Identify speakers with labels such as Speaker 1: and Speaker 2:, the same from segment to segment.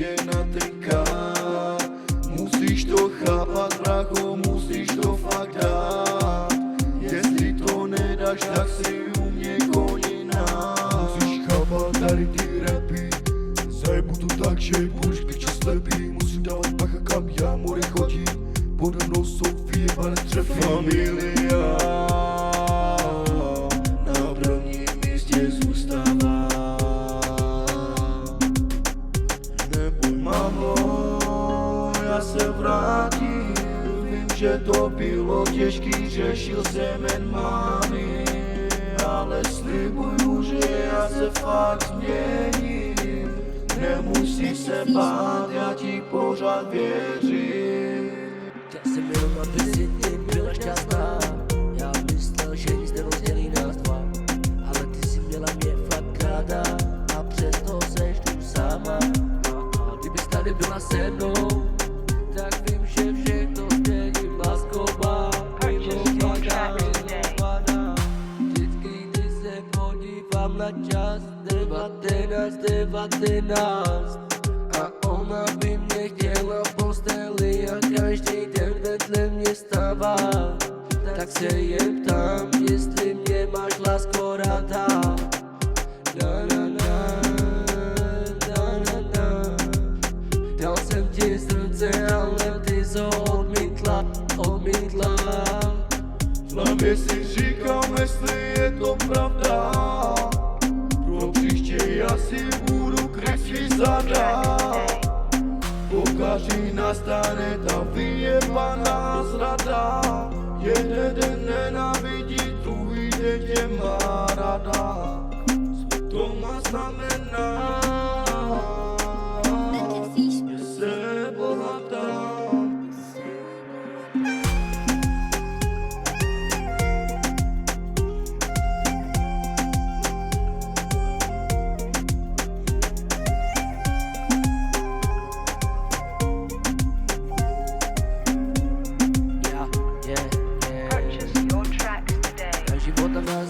Speaker 1: na ten kár. Musíš to chápat, brácho, musíš to fakt dát. Jestli to nedáš, tak si u mě konina. Musíš chápat tady ty rapy, zajebu to tak, že budeš piče slepý. Musím dávat bacha, kam já more chodím, pode mnou jsou vyjebané střepy. Familia na prvním místě zůstává. Neboj, mamo, já se vrátím. Vím, že to bylo těžký, řešil jsem jen mámy, ale slibuju, že já se fakt změním. Nemusíš se bát, já ti pořád věřím.
Speaker 2: Chtěl jsem jenom, aby si ty byla šťastná. Já myslel, že nic nerozdělí nás dva, ale ty si měla mě fakt ráda a přesto seš tu sama. A kdybys tady byla se mnou, tak vím, že všechno změním láskou má. Vždycky, když se podívám na čas 19 a ona by mě chtěla v posteli a každý den vedle mě stává, tak se jen ptám, jestli mě máš, lásko, ráda. Dal jsem ti srdce, ale ty jsi odmítla.
Speaker 1: V hlavě si říkám, jestli je to pravda. Pro příště já si budu kryt svý zada. Pokaží nastane ta vyjebaná zrada. Jeden nenávidí, druhý den tě má rada. To má znamená, že se bohatá.
Speaker 2: Života nás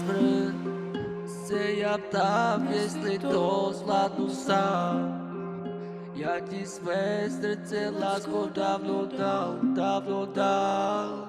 Speaker 2: se já ptám, jestli to zvládnu sám. Já ti své srdce, lásko, dávno dal.